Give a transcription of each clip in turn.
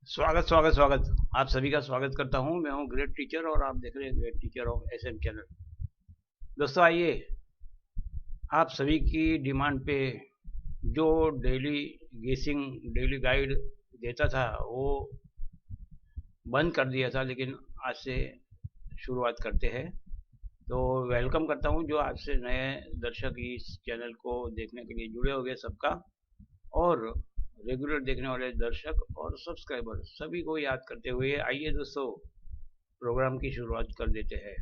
स्वागत स्वागत स्वागत। आप सभी का स्वागत करता हूं। मैं हूं ग्रेट टीचर और आप देख रहे हैं great teacher of SM channel. दोस्तों आइए, आप सभी की डिमांड पे जो डेली गेसिंग डेली गाइड देता था वो बंद कर दिया था, लेकिन आज से शुरुआत करते हैं। तो वेलकम करता हूं जो आज से नए दर्शक इस चैनल को देखने के लिए जुड़े हो गए सबका, और रेगुलर देखने वाले दर्शक और सब्सक्राइबर सभी को याद करते हुए आइए दोस्तों प्रोग्राम की शुरुआत कर देते हैं।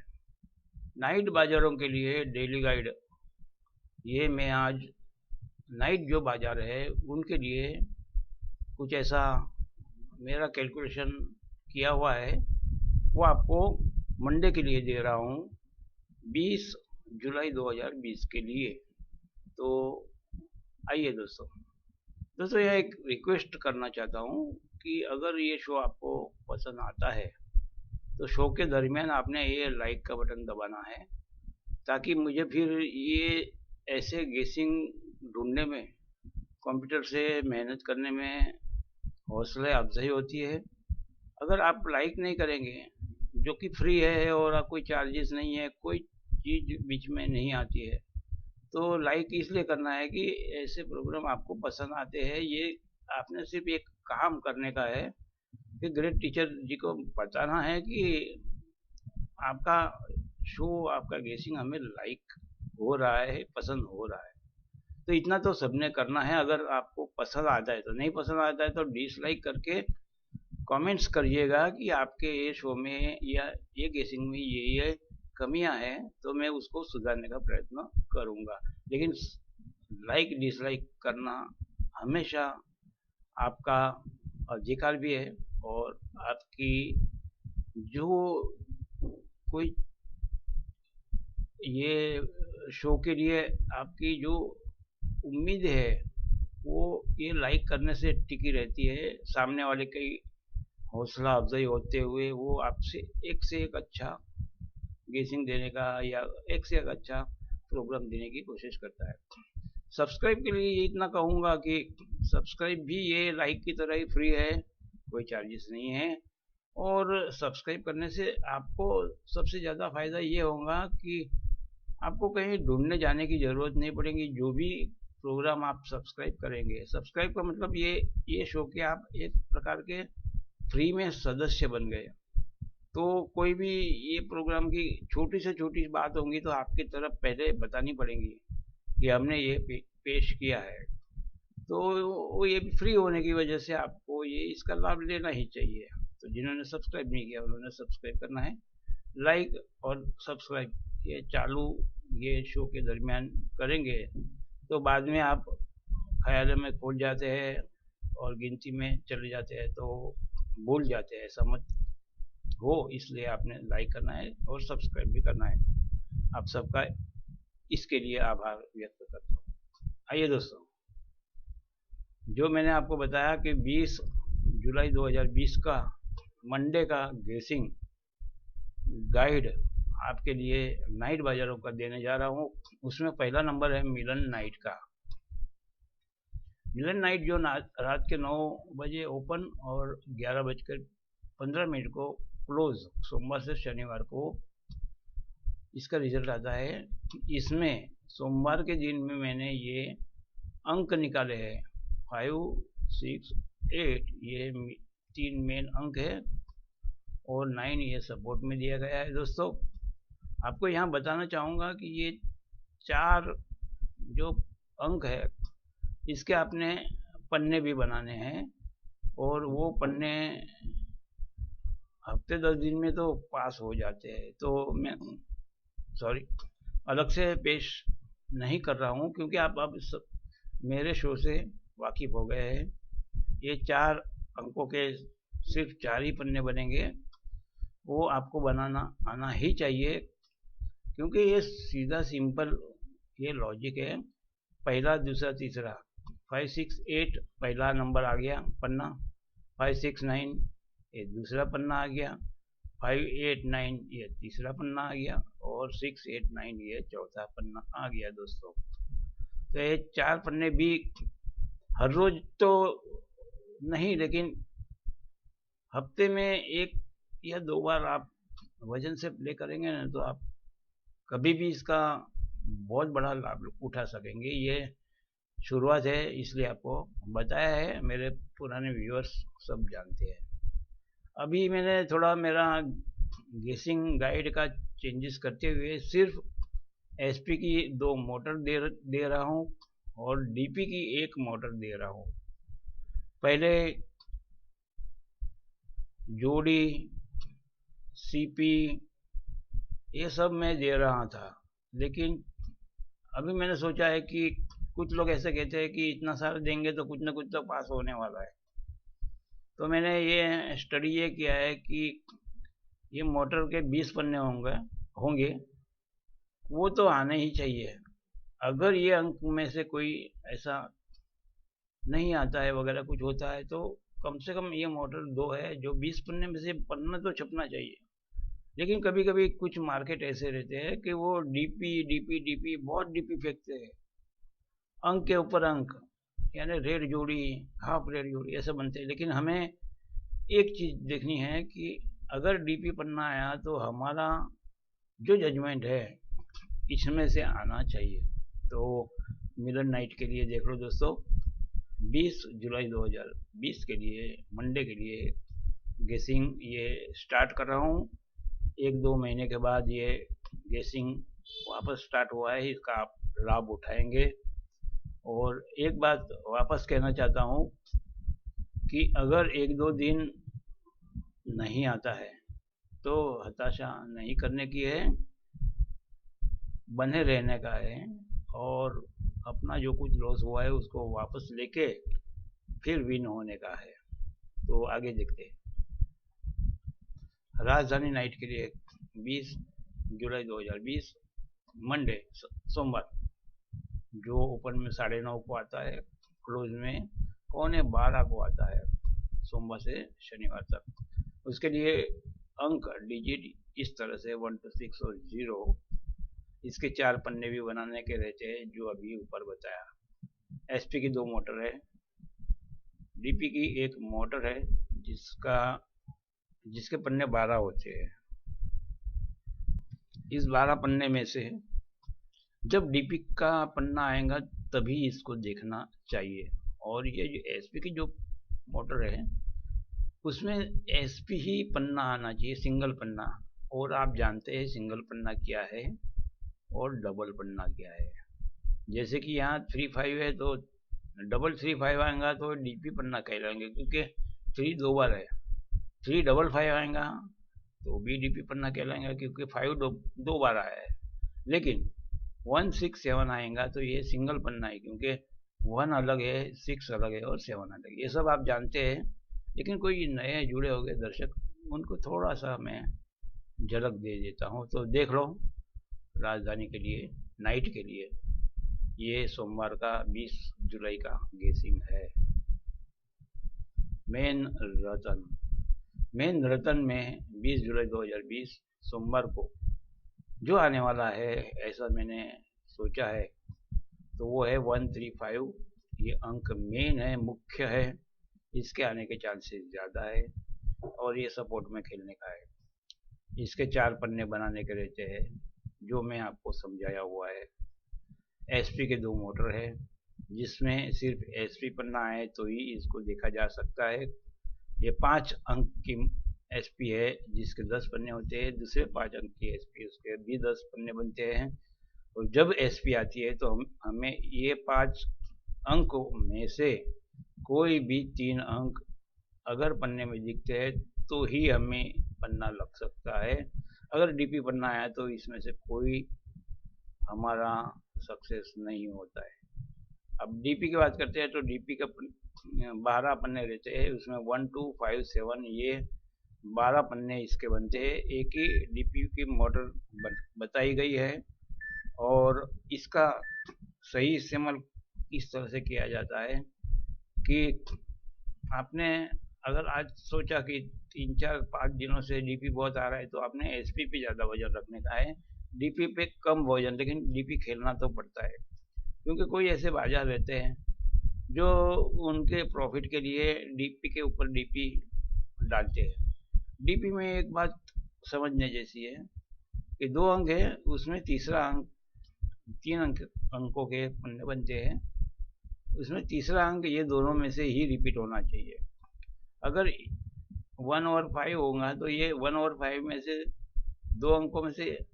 नाइट बाजारों के लिए डेली गाइड, ये मैं आज नाइट जो बाजार है उनके लिए कुछ ऐसा मेरा कैलकुलेशन किया हुआ है, वो आपको मंडे के लिए दे रहा हूँ, 20 जुलाई 2020 के लिए। तो आइए दोस्तों दोस्तों यह एक रिक्वेस्ट करना चाहता हूँ कि अगर ये शो आपको पसंद आता है तो शो के दरमियान आपने ये लाइक का बटन दबाना है, ताकि मुझे फिर ये ऐसे गेसिंग ढूंढने में, कंप्यूटर से मेहनत करने में हौसला अफजाई होती है। अगर आप लाइक नहीं करेंगे, जो कि फ्री है और कोई चार्जेस नहीं है, कोई चीज़ बीच में नहीं आती है, तो लाइक इसलिए करना है कि ऐसे प्रोग्राम आपको पसंद आते हैं। ये आपने सिर्फ एक काम करने का है कि ग्रेट टीचर जी को बताना है कि आपका शो, आपका गेसिंग हमें लाइक हो रहा है, पसंद हो रहा है। तो इतना तो सबने करना है। अगर आपको पसंद आता है तो, नहीं पसंद आता है तो डिसलाइक करके कमेंट्स करिएगा कि आपके ये शो में या ये गेसिंग में ये कमियां हैं, तो मैं उसको सुधारने का प्रयत्न करूंगा। लेकिन लाइक डिसलाइक करना हमेशा आपका अधिकार भी है, और आपकी जो कोई ये शो के लिए आपकी जो उम्मीद है वो ये लाइक करने से टिकी रहती है। सामने वाले की हौसला अफजाई होते हुए वो आपसे एक से एक अच्छा गेसिंग देने का या एक से एक अच्छा प्रोग्राम देने की कोशिश करता है। सब्सक्राइब के लिए ये इतना कहूँगा कि सब्सक्राइब भी ये लाइक की तरह ही फ्री है, कोई चार्जेस नहीं है। और सब्सक्राइब करने से आपको सबसे ज़्यादा फायदा ये होगा कि आपको कहीं ढूंढने जाने की ज़रूरत नहीं पड़ेगी। जो भी प्रोग्राम आप सब्सक्राइब करेंगे, सब्सक्राइब का मतलब ये शो कि आप एक प्रकार के फ्री में सदस्य बन गए। तो कोई भी ये प्रोग्राम की छोटी से छोटी बात होंगी तो आपकी तरफ पहले बतानी पड़ेगी कि हमने ये पेश किया है। तो वो ये फ्री होने की वजह से आपको ये इसका लाभ लेना ही चाहिए। तो जिन्होंने सब्सक्राइब नहीं किया उन्होंने सब्सक्राइब करना है। लाइक और सब्सक्राइब ये चालू ये शो के दरमियान करेंगे तो बाद में आप ख्याल में खो जाते हैं और गिनती में चले जाते हैं तो भूल जाते हैं। ऐसा मत हो, इसलिए आपने लाइक करना है और सब्सक्राइब भी करना है। आप सबका इसके लिए आभार व्यक्त करता हूँ। आइए दोस्तों, जो मैंने आपको बताया कि 20 जुलाई 2020 का मंडे का गेसिंग गाइड आपके लिए नाइट बाजारों का देने जा रहा हूँ। उसमें पहला नंबर है मिलन नाइट का। मिलन नाइट जो रात के 9 बजे ओपन और 11:15 को क्लोज, सोमवार से शनिवार को इसका रिजल्ट आता है। इसमें सोमवार के दिन में मैंने ये अंक निकाले हैं, 5, 6, 8, ये 3 मेन अंक है और 9 ये सपोर्ट में दिया गया है। दोस्तों आपको यहाँ बताना चाहूँगा कि ये 4 जो अंक है इसके आपने पन्ने भी बनाने हैं, और वो पन्ने हफ्ते 10 दिन में तो पास हो जाते हैं। तो मैं सॉरी अलग से पेश नहीं कर रहा हूँ, क्योंकि आप अब मेरे शो से वाकिफ हो गए हैं। ये 4 अंकों के सिर्फ 4 ही पन्ने बनेंगे, वो आपको बनाना आना ही चाहिए, क्योंकि ये सीधा सिंपल ये लॉजिक है। पहला, दूसरा, तीसरा, 5, 6, 8 पहला नंबर आ गया पन्ना, 5, 6, 9 ये दूसरा पन्ना आ गया, 5, 8, 9 ये तीसरा पन्ना आ गया, और 6, 8, 9 ये चौथा पन्ना आ गया। दोस्तों तो ये 4 पन्ने भी हर रोज तो नहीं, लेकिन हफ्ते में एक या दो बार आप वजन से प्ले करेंगे ना, तो आप कभी भी इसका बहुत बड़ा लाभ उठा सकेंगे। ये शुरुआत है, इसलिए आपको बताया है, मेरे पुराने व्यूअर्स सब जानते हैं। अभी मैंने थोड़ा मेरा गेसिंग गाइड का चेंजेस करते हुए सिर्फ एसपी की 2 मोटर दे रहा हूँ और डीपी की 1 मोटर दे रहा हूँ। पहले जोड़ी, सीपी, ये सब मैं दे रहा था, लेकिन अभी मैंने सोचा है कि कुछ लोग ऐसे कहते हैं कि इतना सारा देंगे तो कुछ ना कुछ तो पास होने वाला है। तो मैंने ये स्टडी ये किया है कि ये मोटर के 20 पन्ने होंगे, वो तो आने ही चाहिए। अगर ये अंक में से कोई ऐसा नहीं आता है वगैरह कुछ होता है, तो कम से कम ये मोटर 2 है, जो 20 पन्ने में से पन्ना तो छपना चाहिए। लेकिन कभी कभी कुछ मार्केट ऐसे रहते हैं कि वो डीपी डीपी डीपी बहुत डीपी फेंकते हैं, अंक के ऊपर अंक, यानी रेड जोड़ी, हाफ रेड जोड़ी ऐसे बनते हैं। लेकिन हमें एक चीज देखनी है कि अगर डीपी पन्ना आया तो हमारा जो जजमेंट है इसमें से आना चाहिए। तो मिलन नाइट के लिए देख लो दोस्तों, 20 जुलाई 2020 के लिए, मंडे के लिए गेसिंग ये स्टार्ट कर रहा हूँ। 1-2 महीने के बाद ये गेसिंग वापस स्टार्ट हुआ है, इसका आप लाभ उठाएंगे। और एक बात वापस कहना चाहता हूँ कि अगर 1-2 दिन नहीं आता है तो हताशा नहीं करने की है, बने रहने का है और अपना जो कुछ लॉस हुआ है उसको वापस लेके फिर विन होने का है। तो आगे देखते हैं। राजधानी नाइट के लिए 20 जुलाई 2020 मंडे, सोमवार, जो ओपन में 9:30 को आता है, क्लोज में 11:15 को आता है, सोमवार से शनिवार तक। उसके लिए अंक डिजिट इस तरह से 1 to 6 और 0, इसके 4 पन्ने भी बनाने के रहते हैं, जो अभी ऊपर बताया। एसपी की 2 मोटर है, डीपी की 1 मोटर है, जिसके पन्ने 12 होते हैं। इस 12 पन्ने में से जब डीपी का पन्ना आएगा तभी इसको देखना चाहिए। और ये जो एसपी की जो मोटर है उसमें एसपी ही पन्ना आना चाहिए, सिंगल पन्ना। और आप जानते हैं सिंगल पन्ना क्या है और डबल पन्ना क्या है। जैसे कि यहाँ 3-5 है तो डबल 3-5 आएगा तो डीपी पन्ना कहलाएंगे, क्योंकि 3 2 बार है। 3-5-5 आएगा तो भी डीपी पन्ना कहलाएंगा, क्योंकि 5 दो बार आया है। लेकिन 1-6-7 आएगा तो ये सिंगल पन्ना है, क्योंकि 1 अलग है, 6 अलग है और 7 अलग है। ये सब आप जानते हैं, लेकिन कोई नए जुड़े हो गए दर्शक, उनको थोड़ा सा मैं झलक दे देता हूँ। तो देख लो, राजधानी के लिए नाइट के लिए ये सोमवार का 20 जुलाई का गेसिंग है। मेन रतन में 20 जुलाई 2020 सोमवार को जो आने वाला है, ऐसा मैंने सोचा है, तो वो है 135। ये अंक मेन है, मुख्य है, इसके आने के चांसेस ज़्यादा है और ये सपोर्ट में खेलने का है। इसके 4 पन्ने बनाने के रहते हैं, जो मैं आपको समझाया हुआ है। एसपी के 2 मोटर है, जिसमें सिर्फ एसपी पन्ना आए तो ही इसको देखा जा सकता है। ये 5 अंक की एसपी है, जिसके 10 पन्ने होते हैं। दूसरे 5 अंक की एसपी, उसके भी 10 पन्ने बनते हैं। और जब एसपी आती है तो हमें ये 5 अंकों में से कोई भी 3 अंक अगर पन्ने में दिखते हैं तो ही हमें पन्ना लग सकता है। अगर डीपी पन्ना आया तो इसमें से कोई हमारा सक्सेस नहीं होता है। अब डीपी की बात करते हैं तो डीपी का 12 पन्ने रहते हैं, उसमें 1 2 5 7 ये 12 पन्ने इसके बनते हैं। एक ही डीपी की मोटर बताई गई है और इसका सही इस्तेमाल इस तरह से किया जाता है कि आपने अगर आज सोचा कि 3-4-5 दिनों से डीपी बहुत आ रहा है, तो आपने एसपी पे ज़्यादा वजन रखने का है, डीपी पे कम वजन, लेकिन डीपी खेलना तो पड़ता है। क्योंकि कोई ऐसे बाजार रहते हैं जो उनके प्रॉफिट के लिए डीपी के ऊपर डीपी डालते हैं। डीपी में एक बात समझने जैसी है कि 2 अंक है, उसमें तीसरा अंक 3 अंकों के पन्ने बनते हैं, उसमें तीसरा अंक ये दोनों में से ही रिपीट होना चाहिए। अगर 1/5 होगा तो ये 1/5 में से 2 अंकों में से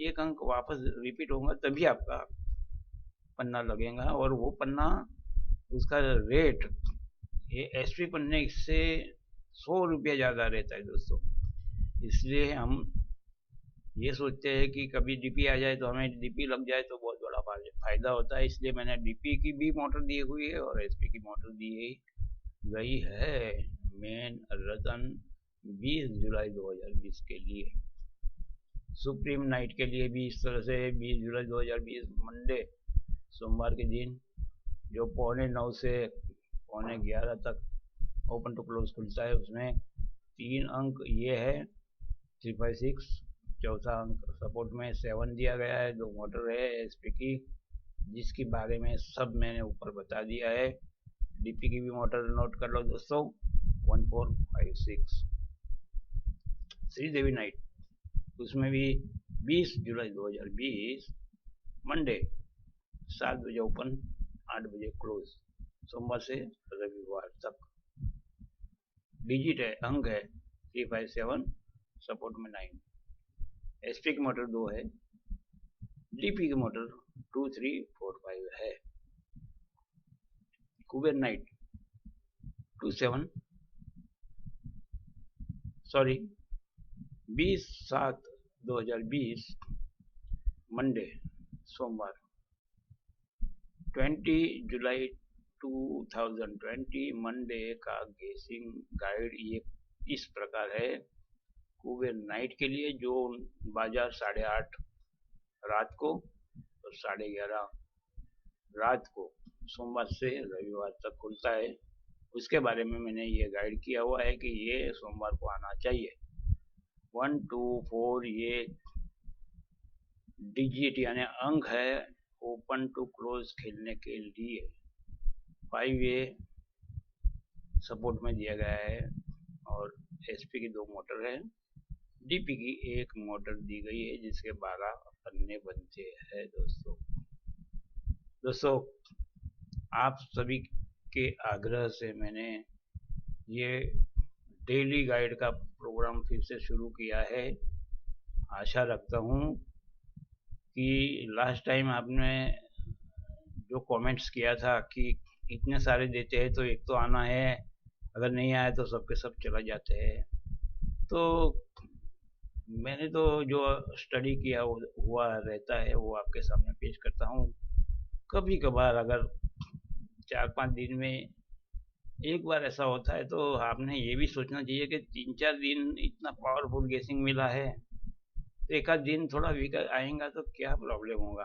एक अंक वापस रिपीट होगा, तभी आपका पन्ना लगेगा। और वो पन्ना, उसका रेट ये एसपी पन्ने से 100 रुपया ज़्यादा रहता है दोस्तों। इसलिए हम ये सोचते हैं कि कभी डीपी आ जाए तो हमें डीपी लग जाए तो बहुत बड़ा फायदा होता है। इसलिए मैंने डीपी की भी मोटर दी हुई है और एसपी की मोटर दी गई है मेन रतन 20 जुलाई 2020 के लिए। सुप्रीम नाइट के लिए भी इस तरह से 20 जुलाई 2020 मंडे सोमवार के दिन जो 9:45 से 11:15 तक ओपन टू क्लोज खुलता है, उसमें 3 अंक ये है 356, चौथा अंक सपोर्ट में 7 दिया गया है। 2 मोटर है एसपी की, जिसके बारे में सब मैंने ऊपर बता दिया है। डीपी की भी मोटर नोट कर लो दोस्तों, 1456 श्रीदेवी नाइट, उसमें भी 20 जुलाई 2020 मंडे 7 बजे ओपन, 8 बजे क्लोज, सोमवार से रविवार तक। डिजिट है, अंक है 357, सपोर्ट में 9। एसपी की मोटर 2 है, डीपी की मोटर 2345 है। कुबेर नाइट 20/7/2020 मंडे सोमवार, 20 जुलाई 2020 मंडे का गेसिंग गाइड ये इस प्रकार है। कुबेर नाइट के लिए जो बाजार 8:30 रात को और 11:30 रात को सोमवार से रविवार तक खुलता है, उसके बारे में मैंने ये गाइड किया हुआ है कि ये सोमवार को आना चाहिए। 1, 2, 4 ये डिजिट यानी अंक है ओपन टू क्लोज खेलने के लिए। 5 ये सपोर्ट में दिया गया है और एसपी की 2 मोटर है, डीपी की 1 मोटर दी गई है जिसके 12 पन्ने बनते हैं। दोस्तों आप सभी के आग्रह से मैंने ये डेली गाइड का प्रोग्राम फिर से शुरू किया है। आशा रखता हूँ कि लास्ट टाइम आपने जो कमेंट्स किया था कि इतने सारे देते हैं तो एक तो आना है, अगर नहीं आया तो सबके सब चला जाते हैं। तो मैंने तो जो स्टडी किया हुआ रहता है वो आपके सामने पेश करता हूँ। कभी कभार अगर 4-5 दिन में एक बार ऐसा होता है तो आपने ये भी सोचना चाहिए कि 3-4 दिन इतना पावरफुल गेसिंग मिला है तो एक आध दिन थोड़ा वीक आएगा तो क्या प्रॉब्लम होगा।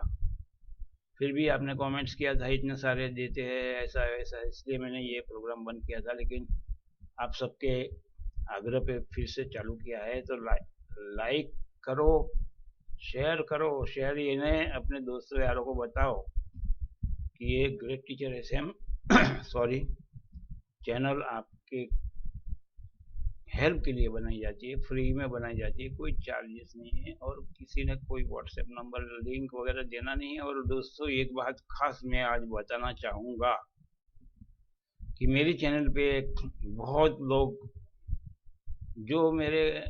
फिर भी आपने कमेंट्स किया था इतने सारे देते हैं ऐसा वैसा, इसलिए मैंने ये प्रोग्राम बंद किया था। लेकिन आप सबके आग्रह पे फिर से चालू किया है तो लाइक करो, शेयर करो। शेयर इन्हें अपने दोस्तों यारों को बताओ कि ये great teacher SM sorry channel आपके हेल्प के लिए बनाई जाती है, फ्री में बनाई जाती है, कोई चार्जेस नहीं है और किसी ने कोई व्हाट्सएप नंबर लिंक वगैरह देना नहीं है। और दोस्तों एक बात खास मैं आज बताना चाहूँगा कि मेरे चैनल पे बहुत लोग जो मेरे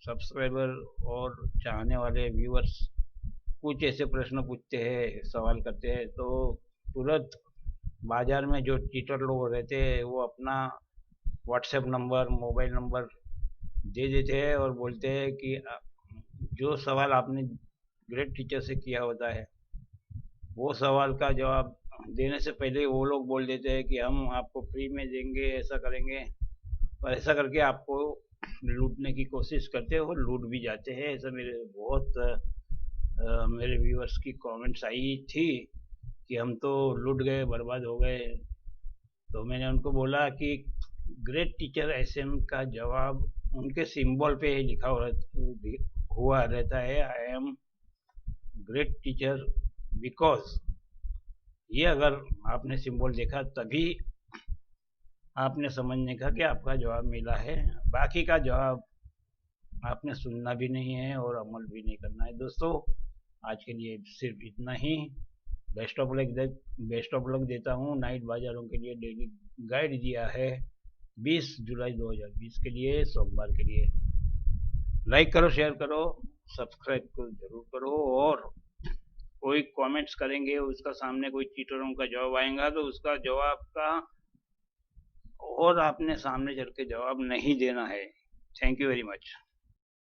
सब्सक्राइबर और चाहने वाले व्यूअर्स कुछ ऐसे प्रश्न पूछते हैं, सवाल करते हैं, तो तुरंत बाजार में जो चीटर लोग रहते हैं वो अपना व्हाट्सएप नंबर, मोबाइल नंबर दे देते हैं और बोलते हैं कि जो सवाल आपने ग्रेट टीचर से किया होता है वो सवाल का जवाब देने से पहले वो लोग बोल देते हैं कि हम आपको फ्री में देंगे, ऐसा करेंगे, और ऐसा करके आपको लूटने की कोशिश करते हैं और लूट भी जाते हैं। ऐसा मेरे व्यूअर्स की कमेंट्स आई थी कि हम तो लूट गए, बर्बाद हो गए। तो मैंने उनको बोला कि ग्रेट टीचर एसएम का जवाब उनके सिंबल पे लिखा हुआ रहता है, I am great teacher because. ये अगर आपने सिंबल देखा तभी आपने समझने का कि आपका जवाब मिला है। बाकी का जवाब आपने सुनना भी नहीं है और अमल भी नहीं करना है। दोस्तों आज के लिए सिर्फ इतना ही। बेस्ट ऑफ लक देता हूँ। नाइट बाजारों के लिए डेली गाइड दिया है 20 जुलाई 2020 के लिए, सोमवार के लिए। लाइक करो, शेयर करो, सब्सक्राइब को जरूर करो, और कोई कमेंट्स करेंगे उसका सामने कोई चीटरों का जवाब आएगा तो उसका जवाब का और आपने सामने चल के जवाब नहीं देना है। Thank you very much.